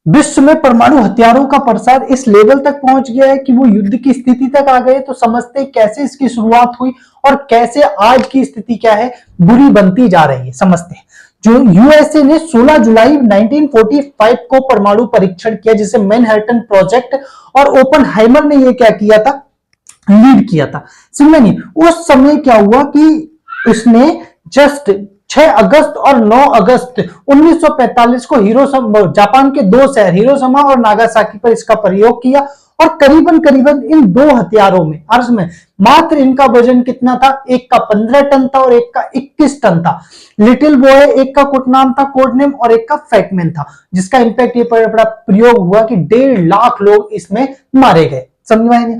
विश्व में परमाणु हथियारों का प्रसार इस लेवल तक पहुंच गया है कि वो युद्ध की स्थिति तक आ गए। तो समझते कैसे इसकी शुरुआत हुई और कैसे आज की स्थिति क्या है, बुरी बनती जा रही है। समझते हैं जो यूएसए ने 16 जुलाई 1945 को परमाणु परीक्षण किया, जिसे मैनहट्टन प्रोजेक्ट, और ओपनहाइमर ने ये क्या किया था, लीड किया था। समझे नहीं, उस समय क्या हुआ कि उसने जस्ट 6 अगस्त और 9 अगस्त 1945 को जापान के दो शहर हिरोशिमा और नागासाकी पर इसका प्रयोग किया। और करीबन करीबन इन दो हथियारों में अर्ज में मात्र इनका वजन कितना था, एक का 15 टन था और एक का 21 टन था। लिटिल बॉय एक का नाम था, कोड नेम, और एक का फैटमैन था, जिसका इंपैक्ट ये बड़ा प्रयोग हुआ कि 1.5 लाख लोग इसमें मारे गए। समझ में आएंगे,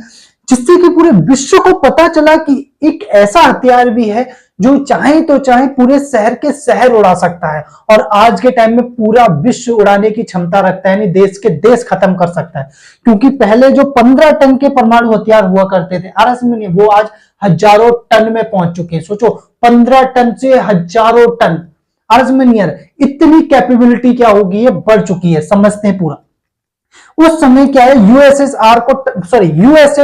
जिससे कि पूरे विश्व को पता चला कि एक ऐसा हथियार भी है जो चाहे तो चाहे पूरे शहर के शहर उड़ा सकता है, और आज के टाइम में पूरा विश्व उड़ाने की क्षमता रखता है, यानी देश के देश खत्म कर सकता है। क्योंकि पहले जो 15 टन के परमाणु हथियार हुआ करते थे आरएस में, वो आज हजारों टन में पहुंच चुके हैं। सोचो 15 टन से हजारों टन आरएस में, इतनी कैपेबिलिटी क्या होगी, ये बढ़ चुकी है। समझते हैं पूरा उस समय क्या है, यूएसए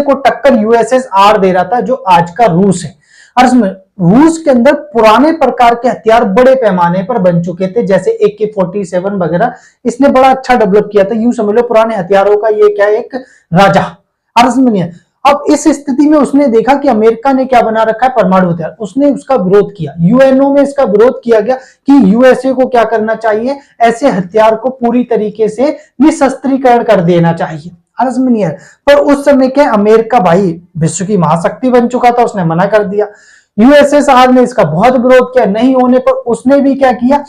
को टक्कर यूएसएसआर दे रहा था, जो आज का रूस है। और रूस के अंदर पुराने प्रकार के हथियार बड़े पैमाने पर बन चुके थे, जैसे AK-47 वगैरह इसने बड़ा अच्छा डेवलप किया था। यूं समझ लो पुराने हथियारों का ये क्या है, एक राजा। अब इस स्थिति में उसने देखा कि अमेरिका ने क्या बना रखा है, परमाणु हथियार। उसने उसका विरोध किया, यूएनओ में इसका विरोध किया गया कि यूएसए को क्या करना चाहिए, ऐसे हथियार को पूरी तरीके से निशस्त्रीकरण कर देना चाहिए। पर उस समय क्या, अमेरिका भाई विश्व की महाशक्ति बन चुका था, उसने मना कर दिया। यूएसएसआर ने इसका बहुत विरोध किया, नहीं होने पर उसने भी क्या किया,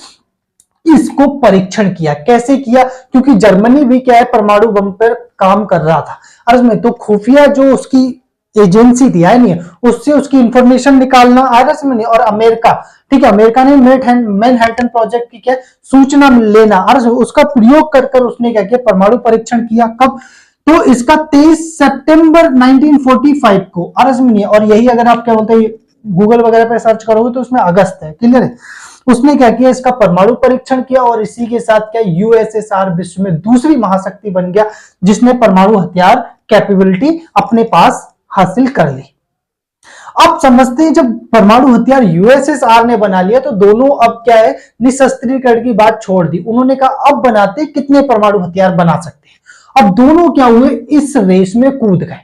इसको परीक्षण किया। कैसे किया, क्योंकि जर्मनी भी क्या है, परमाणु बम पर काम कर रहा था। और तो खुफिया जो उसकी एजेंसी थी नहीं, उससे उसकी इंफॉर्मेशन निकालना आरस में नहीं, और अमेरिका, ठीक है, अमेरिका ने मैनहट्टन प्रोजेक्ट की क्या सूचना लेना, और उसका प्रयोग कर उसने क्या किया, परमाणु परीक्षण किया। कब, तो इसका 23 सितंबर 1945 को आरस में नहीं, और यही अगर आप क्या बोलते हैं गूगल वगैरह पे सर्च करोगे तो उसमें अगस्त है, क्लियर है। उसने क्या किया, इसका परमाणु परीक्षण किया, और इसी के साथ क्या यूएसएसआर विश्व में दूसरी महाशक्ति बन गया, जिसने परमाणु हथियार कैपेबिलिटी अपने पास हासिल कर ली। अब समझते हैं, जब परमाणु हथियार यूएसएसआर ने बना लिया तो दोनों अब क्या है, निशस्त्रीकरण की बात छोड़ दी। उन्होंने कहा अब बनाते कितने परमाणु हथियार बना सकते हैं। अब दोनों क्या हुए, इस रेस में कूद गए।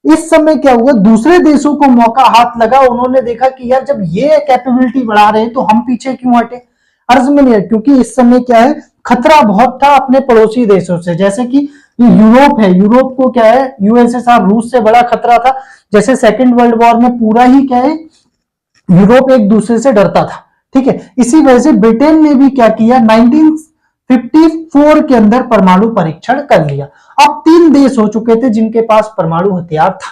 इस समय क्या हुआ, दूसरे देशों को मौका हाथ लगा। उन्होंने देखा कि यार जब ये कैपेबिलिटी बढ़ा रहे हैं तो हम पीछे क्यों हटे। अर्ज में नहीं है, क्योंकि इस समय क्या है, खतरा बहुत था अपने पड़ोसी देशों से, जैसे कि यूरोप है। यूरोप को क्या है, यूएसएसआर रूस से बड़ा खतरा था। जैसे सेकेंड वर्ल्ड वॉर में पूरा ही क्या है, यूरोप एक दूसरे से डरता था, ठीक है। इसी वजह से ब्रिटेन ने भी क्या किया, 1954 के अंदर परमाणु परीक्षण कर लिया। अब 3 देश हो चुके थे जिनके पास परमाणु हथियार था,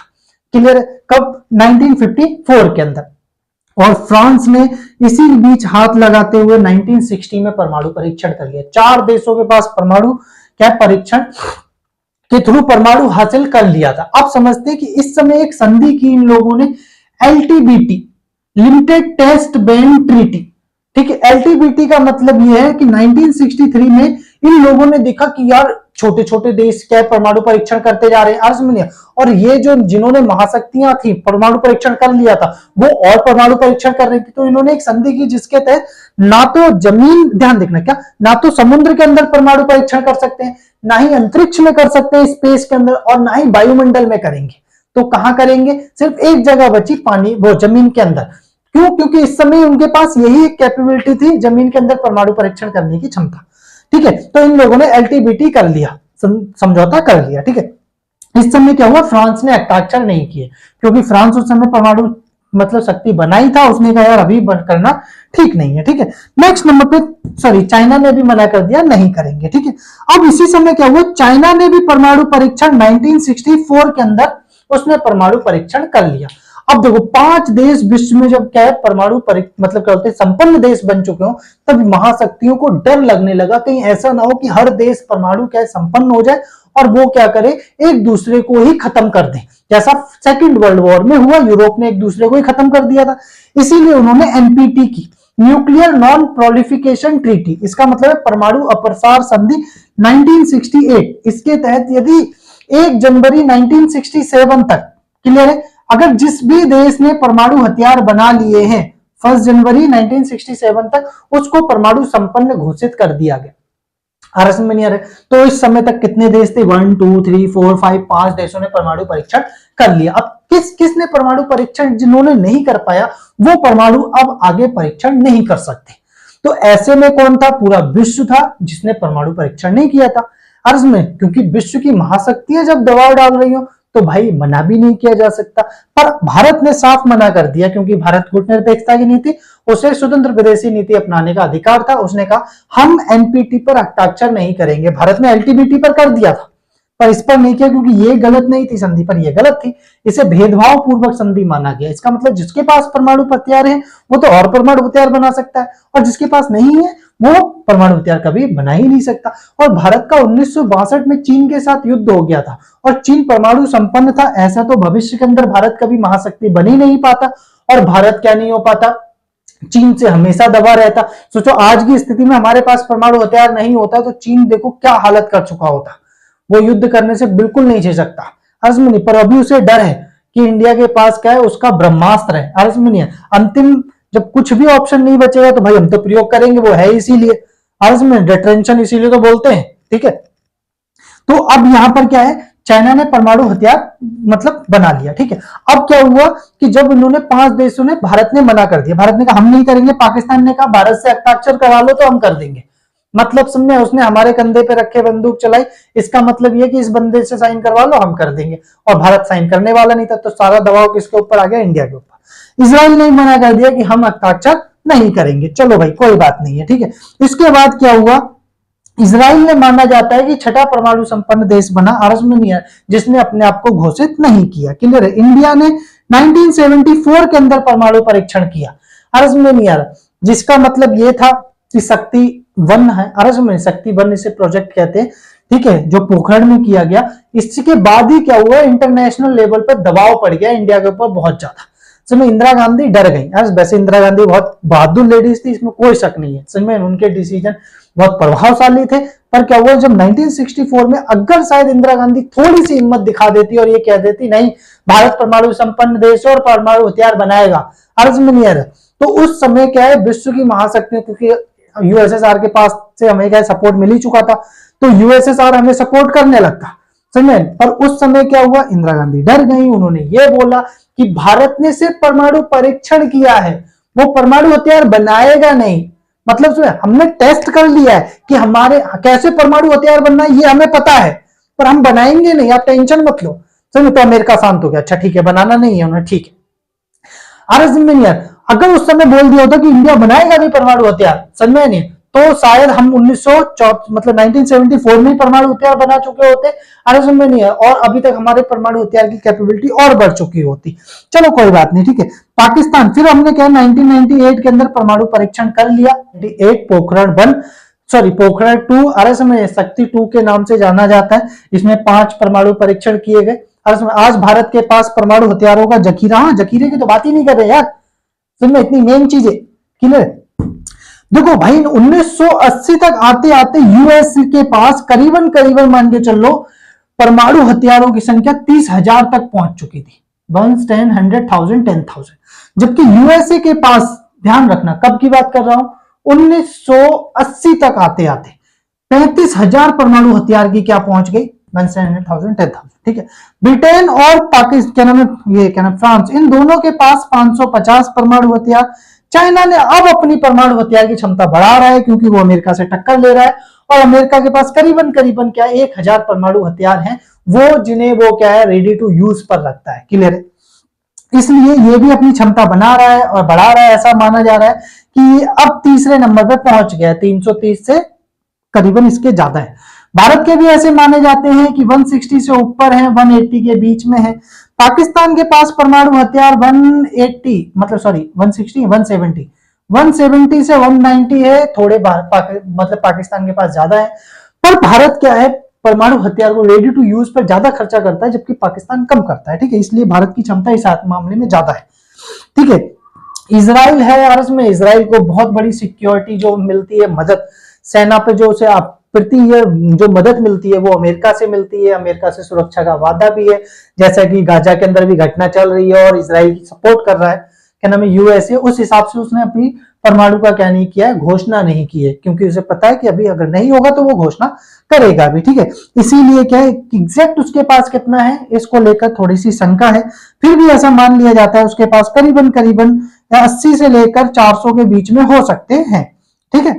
क्लियर। कब, 1954 के अंदर। और फ्रांस ने इसी बीच हाथ लगाते हुए 1960 में परमाणु परीक्षण कर लिया। 4 देशों के पास परमाणु क्या परीक्षण के थ्रू परमाणु हासिल कर लिया था। अब समझते हैं कि इस समय एक संधि की इन लोगों ने, LTBT, limited test ban treaty, ठीक है। LTBT का मतलब यह है कि 1963 में इन लोगों ने देखा कि यार छोटे छोटे देश क्या परमाणु परीक्षण करते जा रहे हैं, और ये जो जिन्होंने महाशक्तियां थी परमाणु परीक्षण कर लिया था, वो और परमाणु परीक्षण कर रही थी। तो इन्होंने एक संधि की जिसके तहत ना तो जमीन, ध्यान देखना क्या, ना तो समुद्र के अंदर परमाणु परीक्षण कर सकते हैं, ना ही अंतरिक्ष में कर सकते हैं स्पेस के अंदर, और ना ही वायुमंडल में करेंगे। तो कहां करेंगे, सिर्फ एक जगह बची, पानी, वो जमीन के अंदर। क्यों, क्योंकि इस समय उनके पास यही एक कैपेबिलिटी थी, जमीन के अंदर परमाणु परीक्षण करने की क्षमता, ठीक है। तो इन लोगों ने LTBT कर लिया, समझौता कर लिया, ठीक है। इस समय क्या हुआ, फ्रांस ने हस्ताक्षर नहीं किए, क्योंकि फ्रांस उस समय परमाणु मतलब शक्ति बनाई था, उसने कहा यार अभी करना ठीक नहीं है, ठीक है। नेक्स्ट नंबर पे चाइना ने भी मना कर दिया, नहीं करेंगे, ठीक है। अब इसी समय क्या हुआ, चाइना ने भी परमाणु परीक्षण 1964 के अंदर उसने परमाणु परीक्षण कर लिया। अब देखो 5 देश विश्व में जब क्या है परमाणु मतलब क्या होते हैं संपन्न देश बन चुके हो, तब महाशक्तियों को डर लगने लगा कहीं ऐसा ना हो कि हर देश परमाणु क्या है संपन्न हो जाए और वो क्या करे, एक दूसरे को ही खत्म कर दे, जैसा सेकंड वर्ल्ड वॉर में हुआ, यूरोप ने एक दूसरे को ही खत्म कर दिया था। इसीलिए उन्होंने एनपीटी की, न्यूक्लियर नॉन प्रोलिफिकेशन ट्रीटी, इसका मतलब है परमाणु अप्रसार संधि 1968। इसके तहत यदि 1 जनवरी 1967 तक, क्लियर है, अगर जिस भी देश ने परमाणु हथियार बना लिए हैं 1 जनवरी 1967 तक, उसको परमाणु संपन्न घोषित कर दिया गया। समझ में नहीं आ रहा? तो इस समय तक कितने देश थे? 1 2 3 4 5 5 देशों ने परमाणु परीक्षण कर लिया। अब किसने परमाणु परीक्षण, जिन्होंने नहीं कर पाया वो परमाणु अब आगे परीक्षण नहीं कर सकते। तो ऐसे में कौन था? पूरा विश्व था जिसने परमाणु परीक्षण नहीं किया था। अर्ज में, क्योंकि विश्व की महाशक्तियां जब दबाव डाल रही हो तो भाई मना भी नहीं किया जा सकता। पर भारत ने साफ मना कर दिया, क्योंकि भारत कूटनिरपेक्षता की नीति, उसे स्वतंत्र विदेशी नीति अपनाने का अधिकार था। उसने कहा हम एनपीटी पर हस्ताक्षर नहीं करेंगे। भारत ने एलटीबीटी पर कर दिया था, पर इस पर नहीं किया, क्योंकि ये गलत नहीं थी संधि, पर ये गलत थी, इसे भेदभाव पूर्वक संधि माना गया। इसका मतलब जिसके पास परमाणु हथियार है वो तो और परमाणु हथियार बना सकता है, और जिसके पास नहीं है वो परमाणु हथियार कभी बना ही नहीं सकता। और भारत का 1962 में चीन के साथ युद्ध हो गया था, और चीन परमाणु संपन्न था। ऐसा तो भविष्य के अंदर भारत कभी महाशक्ति बन ही नहीं पाता, और भारत क्या नहीं हो पाता, चीन से हमेशा दबा रहता। सोचो आज की स्थिति में हमारे पास परमाणु हथियार नहीं होता तो चीन देखो क्या हालत कर चुका होता, वो युद्ध करने से बिल्कुल नहीं झेल सकता। अर्जमनी, पर अभी उसे डर है कि इंडिया के पास क्या है, उसका ब्रह्मास्त्र है। अर्जमनी, अंतिम जब कुछ भी ऑप्शन नहीं बचेगा तो भाई हम तो प्रयोग करेंगे, वो है इसीलिए। अर्जमनी, डिटेंशन इसीलिए तो बोलते हैं, ठीक है। तो अब यहां पर क्या है, चाइना ने परमाणु हथियार मतलब बना लिया, ठीक है। अब क्या हुआ कि जब उन्होंने 5 देशों ने, भारत ने मना कर दिया, भारत ने कहा हम नहीं करेंगे, पाकिस्तान ने कहा भारत से हस्ताक्षर करा लो तो हम कर देंगे। मतलब समझे, उसने हमारे कंधे पे रखे बंदूक चलाई, इसका मतलब यह कि इस बंदे से साइन करवा लो हम कर देंगे, और भारत साइन करने वाला नहीं था, तो सारा दबाव किसके ऊपर आ गया? इंडिया के ऊपर। इजराइल ने मना कर दिया कि हम हस्ताक्षर नहीं करेंगे, चलो भाई कोई बात नहीं है, ठीक है। इसके बाद क्या हुआ, इजराइल ने माना जाता है कि छठा परमाणु संपन्न देश बना, आर्मेनिया, जिसने अपने आप को घोषित नहीं किया, क्लियर है। इंडिया ने 1974 के अंदर परमाणु परीक्षण किया, आर्मेनिया, जिसका मतलब यह था कि शक्ति 1 है, आर्मेनिया शक्ति 1 इसे प्रोजेक्ट कहते हैं, ठीक है, जो पोखरण में किया गया। इसके बाद ही क्या हुआ, इंटरनेशनल लेवल पर दबाव पड़ गया इंडिया के ऊपर बहुत ज्यादा। समय इंदिरा गांधी डर गई। वैसे इंदिरा गांधी बहुत बहादुर लेडीज थी, इसमें कोई शक नहीं है, समय उनके डिसीजन बहुत प्रभावशाली थे। पर क्या हुआ, जब 1964 में अगर शायद इंदिरा गांधी थोड़ी सी हिम्मत दिखा देती और ये कह देती नहीं भारत परमाणु संपन्न देश और परमाणु हथियार बनाएगा, आर्मेनिया, तो उस समय क्या है, विश्व की महाशक्तियों, क्योंकि यूएसएसआर के पास से हमें क्या सपोर्ट मिल ही चुका था, तो यूएसएसआर हमें सपोर्ट करने लगता, समझे। पर उस समय क्या हुआ, इंदिरा गांधी डर गई, उन्होंने ये बोला कि भारत ने सिर्फ परमाणु परीक्षण किया है, वो परमाणु हथियार बनाएगा नहीं। मतलब सुने, हमने टेस्ट कर लिया है कि हमारे कैसे परमाणु हथियार बनना है ये हमें पता है, पर हम बनाएंगे नहीं, आप टेंशन मत लो, समझे। तो अमेरिका शांत हो गया, अच्छा ठीक है बनाना नहीं है उन्हें, ठीक है। आर्मेनिया, अगर उस समय बोल दिया होता कि इंडिया बनाएगा नहीं परमाणु हथियार, समझ नहीं, तो शायद हम 1974 में परमाणु हथियार बना चुके होते, आर्मेनिया, और अभी तक हमारे परमाणु हथियार की कैपेबिलिटी और बढ़ चुकी होती। चलो कोई बात नहीं, ठीक है। पाकिस्तान, फिर हमने क्या 1998 के अंदर परमाणु परीक्षण कर लिया, 98 पोखरण 1, सॉरी पोखरण 2, आरएसएम शक्ति 2 के नाम से जाना जाता है। इसमें 5 परमाणु परीक्षण किए गए। आज भारत के पास परमाणु हथियारों का जखीरा, जखीरे की तो बात ही नहीं कर रहे यार, इसमें इतनी मेन चीजें क्लियर। देखो भाई 1980 तक आते आते यूएस के पास करीबन करीबन मान के चलो परमाणु हथियारों की संख्या 30,000 तक पहुंच चुकी थी, 1, 10, 100,000, 10,000। जबकि यूएसए के पास, ध्यान रखना कब की बात कर रहा हूं, 1980 तक आते आते 35,000 परमाणु हथियार की क्या पहुंच गई, 100,000, 10,000, ठीक है। ब्रिटेन और पाकिस्तान, क्या नाम है, ये क्या नाम, फ्रांस, इन दोनों के पास 550 परमाणु हथियार। चाइना ने अब अपनी परमाणु हथियार की क्षमता बढ़ा रहा है, क्योंकि वो अमेरिका से टक्कर ले रहा है, और अमेरिका के पास करीबन करीबन क्या 1,000 परमाणु हथियार हैं, वो जिन्हें वो क्या है रेडी टू यूज पर रखता है, क्लियर है। इसलिए ये भी अपनी क्षमता बना रहा है और बढ़ा रहा है। ऐसा माना जा रहा है कि अब तीसरे नंबर पे पहुंच गया, 330 से करीबन इसके ज्यादा है। भारत के भी ऐसे माने जाते हैं कि 160 से ऊपर है, 180 के बीच में है। पाकिस्तान के पास परमाणु हथियार 180, मतलब सॉरी 160, 170 से 190 है, थोड़े मतलब पाकिस्तान के पास ज्यादा है। पर भारत क्या है, परमाणु हथियार को रेडी टू यूज पर ज्यादा खर्चा करता है, जबकि पाकिस्तान कम करता है। ठीक है, इसलिए भारत की क्षमता इस मामले में ज्यादा है। ठीक है, इजराइल है और इसमें इजराइल को बहुत बड़ी सिक्योरिटी जो मिलती है, मदद सेना पे जो उसे प्रति ईयर जो मदद मिलती है वो अमेरिका से मिलती है। अमेरिका से सुरक्षा का वादा भी है, जैसा कि गाजा के अंदर भी घटना चल रही है और इजराइल की सपोर्ट कर रहा है, क्या नाम है, यूएसए। उस हिसाब से उसने अपनी परमाणु का क्या नहीं किया है, घोषणा नहीं की है, क्योंकि उसे पता है कि अभी अगर नहीं होगा तो वो घोषणा करेगा भी। ठीक है, इसीलिए क्या है, एग्जैक्ट उसके पास कितना है इसको लेकर थोड़ी सी शंका है। फिर भी ऐसा मान लिया जाता है उसके पास करीबन करीबन 80 से लेकर 400 के बीच में हो सकते हैं। ठीक है,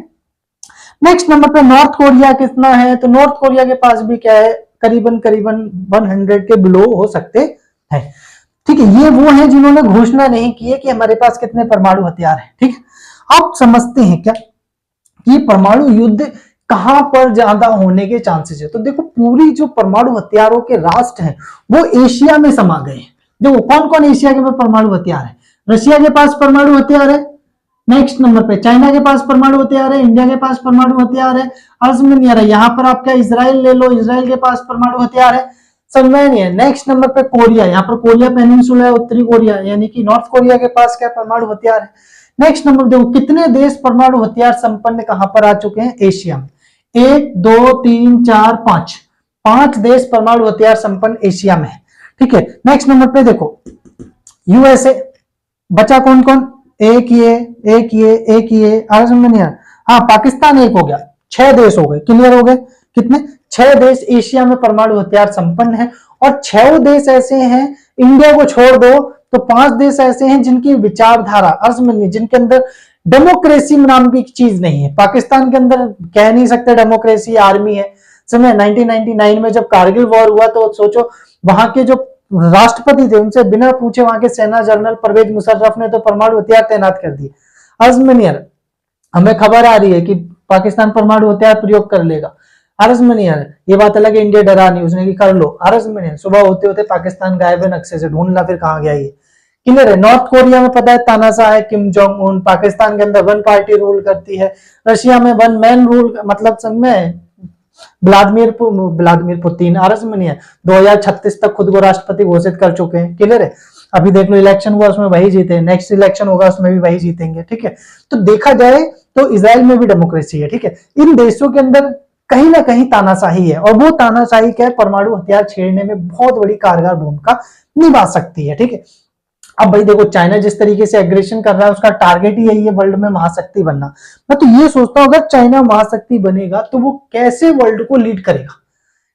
नेक्स्ट नंबर पे नॉर्थ कोरिया कितना है, तो नॉर्थ कोरिया के पास भी क्या है, करीबन करीबन 100 के बिलो हो सकते हैं। ठीक है, ये वो है जिन्होंने घोषणा नहीं की है कि हमारे पास कितने परमाणु हथियार हैं। ठीक है, अब समझते हैं क्या कि परमाणु युद्ध कहां पर ज्यादा होने के चांसेस है। तो देखो, पूरी जो परमाणु हथियारों के राष्ट्र हैं वो एशिया में समा गए हैं। देखो कौन कौन एशिया के परमाणु हथियार है, रशिया के पास परमाणु हथियार है, नेक्स्ट नंबर पे चाइना के पास परमाणु हथियार है, इंडिया के पास परमाणु हथियार है, अर्ज में नहीं आ रहा। यहाँ पर आप क्या इजराइल ले लो, इजराइल के पास परमाणु हथियार है, समझ में नहीं है। नेक्स्ट नंबर पे कोरिया, यहाँ पर कोरिया पेनिनसुला है, उत्तरी कोरिया यानी कि नॉर्थ कोरिया के पास क्या परमाणु हथियार है। नेक्स्ट नंबर देखो, कितने देश परमाणु हथियार संपन्न कहां पर आ चुके हैं, एशिया में। 1 2 3 4 5 5 देश परमाणु हथियार संपन्न एशिया में है। ठीक है, नेक्स्ट नंबर पे देखो यूएसए, बचा कौन कौन, एक ये आज में नहीं। हाँ, पाकिस्तान एक हो गया, 6 देश हो गए, क्लियर हो गए। कितने, 6 देश एशिया में परमाणु हथियार संपन्न है। और 6 देश ऐसे हैं, इंडिया को छोड़ दो तो 5 देश ऐसे हैं जिनकी विचारधारा अर्ज में नहीं, जिनके अंदर डेमोक्रेसी नाम की चीज नहीं है। पाकिस्तान के अंदर कह नहीं सकते डेमोक्रेसी, आर्मी है। समय 1999 में जब कारगिल वॉर हुआ तो सोचो, वहां के जो राष्ट्रपति थे उनसे बिना पूछे वहां के सेना जनरल परवेज मुशर्रफ ने तो परमाणु हथियार तैनात कर दिए। अजमनियर, हमें खबर आ रही है कि पाकिस्तान परमाणु हथियार प्रयोग कर लेगा। अरजमनियर, ये बात अलग है, इंडिया डरा नहीं, उसने कि कर लो। अरजमनियर, सुबह होते होते पाकिस्तान गायब है नक्शे से, ढूंढना फिर कहां गया ये, क्लियर है। नॉर्थ कोरिया में पता है तानाशाह है किम जोंग उन, पाकिस्तान के अंदर 1 पार्टी रूल करती है, रशिया में 1 मैन रूल, मतलब समय व्लादिमीर पुतिन आरजमनिया 2036 तक खुद को राष्ट्रपति घोषित कर चुके हैं, क्लियर है। अभी देख लो, इलेक्शन हुआ उसमें वही जीते, नेक्स्ट इलेक्शन होगा उसमें भी वही जीतेंगे। ठीक है, तो देखा जाए तो इजराइल में भी डेमोक्रेसी है। ठीक है, इन देशों के अंदर कहीं ना कहीं तानाशाही है, और वो तानाशाही क्या है, परमाणु हथियार छेड़ने में बहुत बड़ी कारगर भूमिका निभा सकती है। ठीक है, अब भाई देखो, चाइना जिस तरीके से एग्रेशन कर रहा है उसका टारगेट ही यही है वर्ल्ड में महाशक्ति बनना। मैं तो ये सोचता हूं अगर चाइना महाशक्ति बनेगा तो वो कैसे वर्ल्ड को लीड करेगा।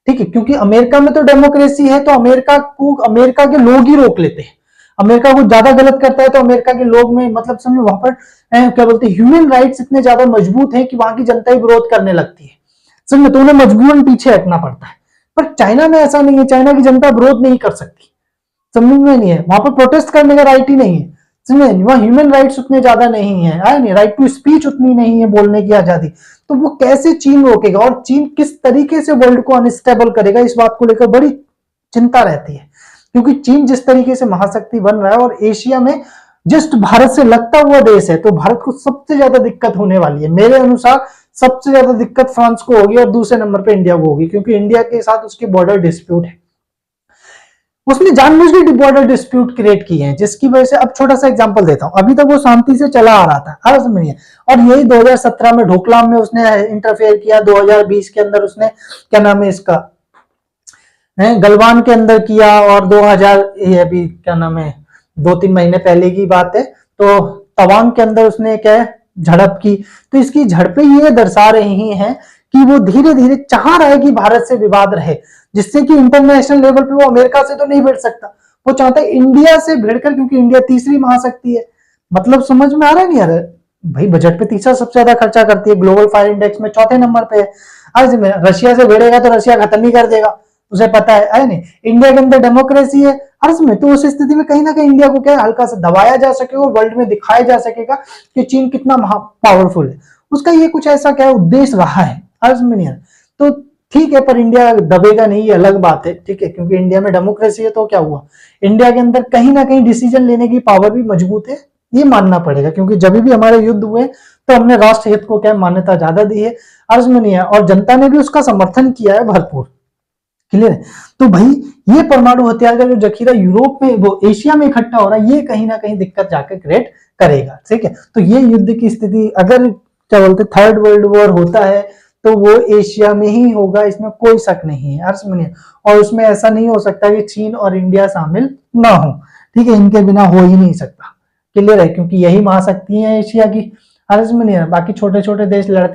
ठीक है, क्योंकि अमेरिका में तो डेमोक्रेसी है, तो अमेरिका को अमेरिका के लोग ही रोक लेते हैं। अमेरिका कुछ ज्यादा गलत करता है तो अमेरिका के लोग में, मतलब समझो वहां पर क्या बोलते हैं, ह्यूमन राइट्स इतने ज्यादा मजबूत है कि वहां की जनता ही विरोध करने लगती है, समझो, तो उन्हें मजबूरन पीछे हटना पड़ता है। पर चाइना में ऐसा नहीं है, चाइना की जनता विरोध नहीं कर सकती, समझ में नहीं है, वहां पर प्रोटेस्ट करने का राइट ही नहीं है, समझे, वहां ह्यूमन राइट्स उतने ज्यादा नहीं है, आए नहीं, राइट टू स्पीच उतनी नहीं है, बोलने की आजादी। तो वो कैसे चीन रोकेगा और चीन किस तरीके से वर्ल्ड को अनस्टेबल करेगा, इस बात को लेकर बड़ी चिंता रहती है। क्योंकि चीन जिस तरीके से महाशक्ति बन रहा है और एशिया में जस्ट भारत से लगता हुआ देश है, तो भारत को सबसे ज्यादा दिक्कत होने वाली है। मेरे अनुसार सबसे ज्यादा दिक्कत फ्रांस को होगी और दूसरे नंबर पे इंडिया को होगी, क्योंकि इंडिया के साथ उसकी बॉर्डर डिस्प्यूट है, उसने जानबूझ के बॉर्डर डिस्प्यूट क्रिएट किए हैं, जिसकी वजह से, अब छोटा सा एग्जांपल देता हूं, अभी तक वो शांति से चला आ रहा था, और यही 2017 में ढोकलाम में उसने इंटरफेयर किया, 2020 के अंदर उसने क्या नाम है इसका, गलवान के अंदर किया, और 2000 ये अभी क्या नाम है 2-3 महीने पहले की बात है, तो तवांग के अंदर उसने क्या झड़प की। तो इसकी झड़पें ये दर्शा रही हैं कि वो धीरे धीरे चाह रहा है कि भारत से विवाद रहे, जिससे कि इंटरनेशनल लेवल पे वो अमेरिका से तो नहीं भिड़ सकता, वो चाहता है इंडिया से भिड़कर, क्योंकि इंडिया तीसरी महाशक्ति है। मतलब समझ में आ रहा है नहीं आ रहा है भाई, बजट पे तीसरा सबसे ज्यादा खर्चा करती है, ग्लोबल फायर इंडेक्स में 4थे नंबर पे है। आज रशिया से भिड़ेगा तो रशिया खत्म ही कर देगा, उसे पता है नहीं। इंडिया के अंदर डेमोक्रेसी है अर्ज में, तो उस स्थिति में कहीं ना कहीं इंडिया को क्या हल्का सा दबाया जा सकेगा और वर्ल्ड में दिखाया जा सकेगा कि चीन कितना पावरफुल है। उसका ये कुछ ऐसा क्या उद्देश्य रहा है अर्ज में नहीं। तो ठीक है, पर इंडिया दबेगा नहीं, ये अलग बात है। ठीक है, क्योंकि इंडिया में डेमोक्रेसी है, तो क्या हुआ, इंडिया के अंदर कहीं ना कहीं डिसीजन लेने की पावर भी मजबूत है, ये मानना पड़ेगा। क्योंकि जब भी हमारे युद्ध हुए तो हमने राष्ट्र हित को क्या मान्यता ज्यादा दी है अर्ज में नहीं है, और जनता ने भी उसका समर्थन किया है भरपूर। क्लियर है। तो भाई ये परमाणु हथियार का जो जखीरा यूरोप में वो एशिया में इकट्ठा हो रहा है, ये कहीं ना कहीं दिक्कत जाकर क्रिएट करेगा। ठीक है, तो ये युद्ध की स्थिति अगर क्या बोलते थर्ड वर्ल्ड वॉर होता है तो वो एशिया में ही होगा, इसमें कोई शक नहीं है, हर्षमनी। और उसमें ऐसा नहीं हो सकता कि चीन और इंडिया शामिल ना हो। ठीक है, इनके बिना हो ही नहीं सकता। क्लियर है, क्योंकि यही महाशक्ति है एशिया की, हर्षमनी। बाकी छोटे छोटे देश लड़ते